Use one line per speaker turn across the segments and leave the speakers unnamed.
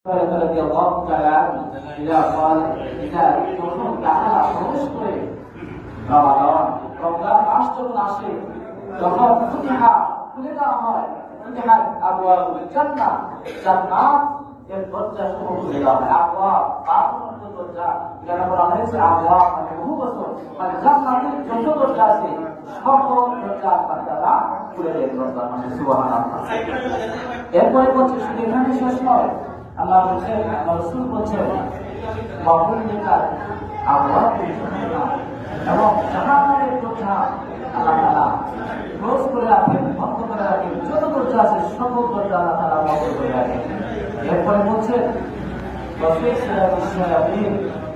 رضي الله تعالى عنه إذا قال إذا যখন তারা প্রবেশ করে রমজান মাস যখন আসে তখন খুলে দেওয়া হয় ফুতিহাত আবওয়াবুল জান্নাহ জান্নাত এর দরজা সমূহ খুলে দেওয়া হয় আবওয়াব বারোটি দরজা যেটা বলা হয়েছে আবওয়াব মানে বহু বছর মানে জান্নাতের যত দরজা আছে সকল দরজা আল্লাহ তাআলা খুলে দেন রমজান মাসে সুবহানাল্লাহ। এরপরে বলছে শুধু এখানে শেষ নয়, আল্লাহ বলছেন আল্লাহ রাসূল বলছেন বাবুল নিকার আবওয়াব এবং জাহান্নামের দরজা আল্লাহ তাআলা ক্লোজ করে রাখেন, বন্ধ করে রাখেন, যত দরজা আছে সকল দরজা আল্লাহ তাআলা বন্ধ করে রাখেন। এরপরে বলছেন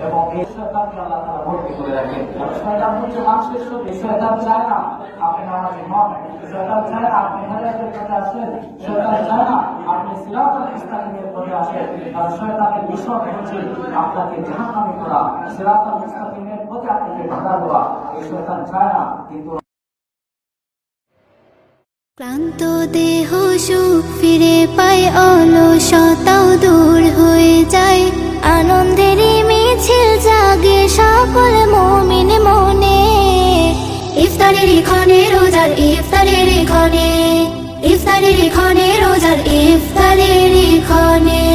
এবং এই শয়তানকে আল্লাহ তাআলা ভর্তি করে রাখেন। শয়তান হচ্ছে মানুষের শরীর, শয়তান চায় না আপনি নামাজি হন, শয়তান চায় না আপনি হেদায়েতের পথে আসেন, শয়তান চায় না আপনি সিরাতাল মুস্তাকিমের পথে আসেন। আর শয়তানের মিশন হচ্ছে আপনাকে জাহান্নামে করা, সিরাতাল মুস্তাকিমের পথে আপনাকে বাধা দেওয়া। এই শয়তান চায় না, কিন্তু
ক্লান্ত দেহ সুখ ফিরে পায়, অলসতাও দূর হয়ে যায়, আনন্দেরই মিছিল জাগে সকল মুমিন মনে। ইফতারের ক্ষণে রোজার ইফতারের ক্ষণে, ইফতারের ক্ষণে রোজার ইফতারের ক্ষণে,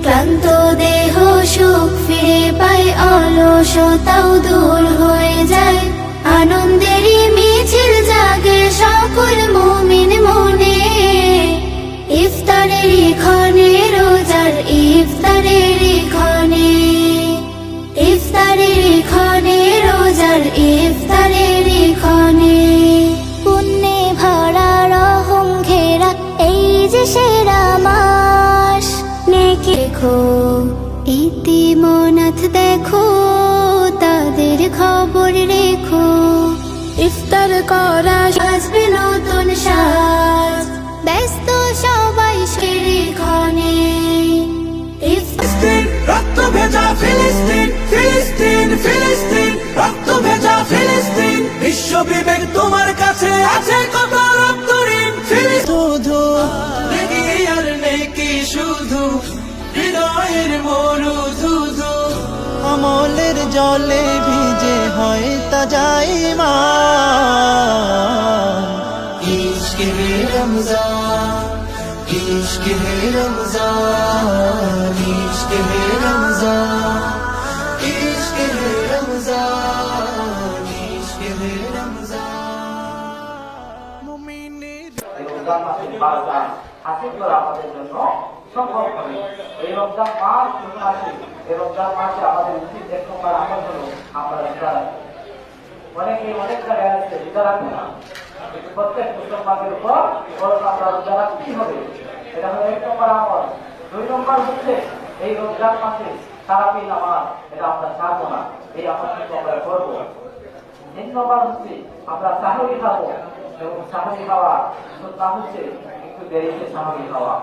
ক্লান্ত দেহ সুখ ফিরে পায়, অলসতাও দূর হয়ে যায়, আনন্দেরই মিছিল জাগে সকল মুমিন মনে। ইফতারের ক্ষণে রোজার ইফতারের ক্ষণে, ইফতারের ক্ষণে রোজার ইফতারের ক্ষণে, পুণ্যে ভরা রহম ঘেরা এই যে সেরা মাস। নেকি দেখো ইতিমনাথ দেখো, তাদের খবর রেখো, ইফতার করা আসবে নতুন সাজ, ব্যস্ত সবাই সেরে ক্ষণে।
রক্ত ভেজা ফিলিস্তিন, ফিলিস্তিন, ফিলিস্তিন, রক্ত ভেজা ফিলিস্তিন, বিশ্ব বিবেক তোমার কাছে আছে কত রক্ত ঋণ। শুধু নেকি আর নেকি শুধু, হৃদয়ের মরু ধুধু, আমলের জলে ভিজে হয় তাজা ঈমান। ইশকে হে রমজান, ইশকে হে রমজান, ইশকে হে রমজান, ইশকে হে রমজান, ইশকে হে রমজান। মুমিনের
রমজান মাসের বারোটা হাসিল করা আমাদের জন্য সম্ভব হবে। এই রমজান মাস যখন আসে, এই রমজান মাসে আমাদের উচিত এক নম্বর আমল হলো আমরা রোজা রাখি। অনেকে অনেক জায়গায় আছে রোজা রাখে না, প্রত্যেক মুসলমানের উপর আমরা রোজা রাখতেই হবে, এটা হলো এক নম্বর আমল। দুই নম্বর হচ্ছে এই রমজান মাসে তারাবি নামাজ, এটা আমরা ছাড়বো না, এই আমলটুকু আমরা করবো। তিন নম্বর হচ্ছে আমরা সাহরি খাবো, এবং সাহরি খাওয়া সুন্নাহ হচ্ছে একটু দেরিতে সাহরি খাওয়া।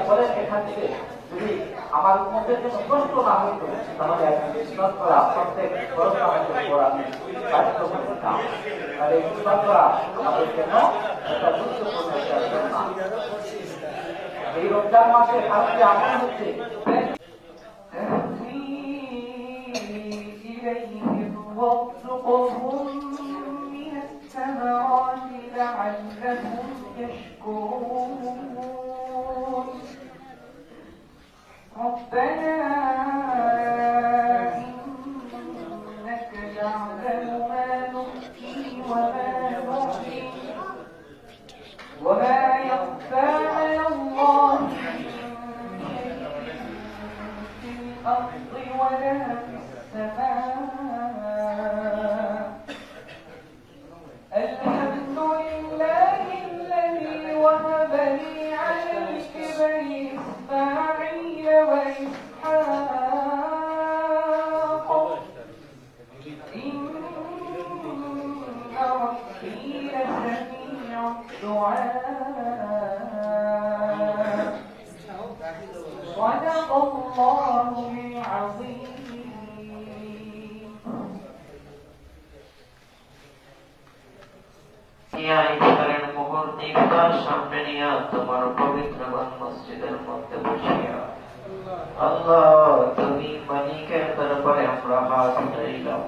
বলেন এখান থেকে যদি আমার উম্মতের জন্য কষ্ট না হইত, তাহলে বিশ্বাস করা প্রত্যেক বড় আমাদের করা বাধ্য করতাম। তাহলে বিশ্বাস করা আমাদের জন্য একটা গুরুত্বপূর্ণ একটা ঘটনা। এই রমজান মাসে আজকে আমল হচ্ছে ربنا إنك تعلم ما نخفي وما نعلن وما يخفى على الله في الأرض ولا في السماء. الحمد لله الذي وهب لي على الكبر إسماعيل وإسحاق إن ربي لسميع الدعاء. صدق الله العظيم. ইফতারের মুহূর্ত
ইফতার সামনে নিয়ে তোমার পবিত্র মসজিদের মধ্যে বসিয়া আল্লাহ তুমি মালিকের দরবারে আমরা হাত উঠাইলাম,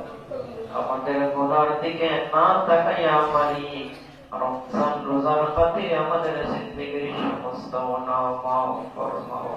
আমাদের গুনার দিকে না তাকাইয়া মালিক রমজান রোজার পাতে আমাদের জিন্দেগির সমস্ত গুনাহ মাফ ফরমাও।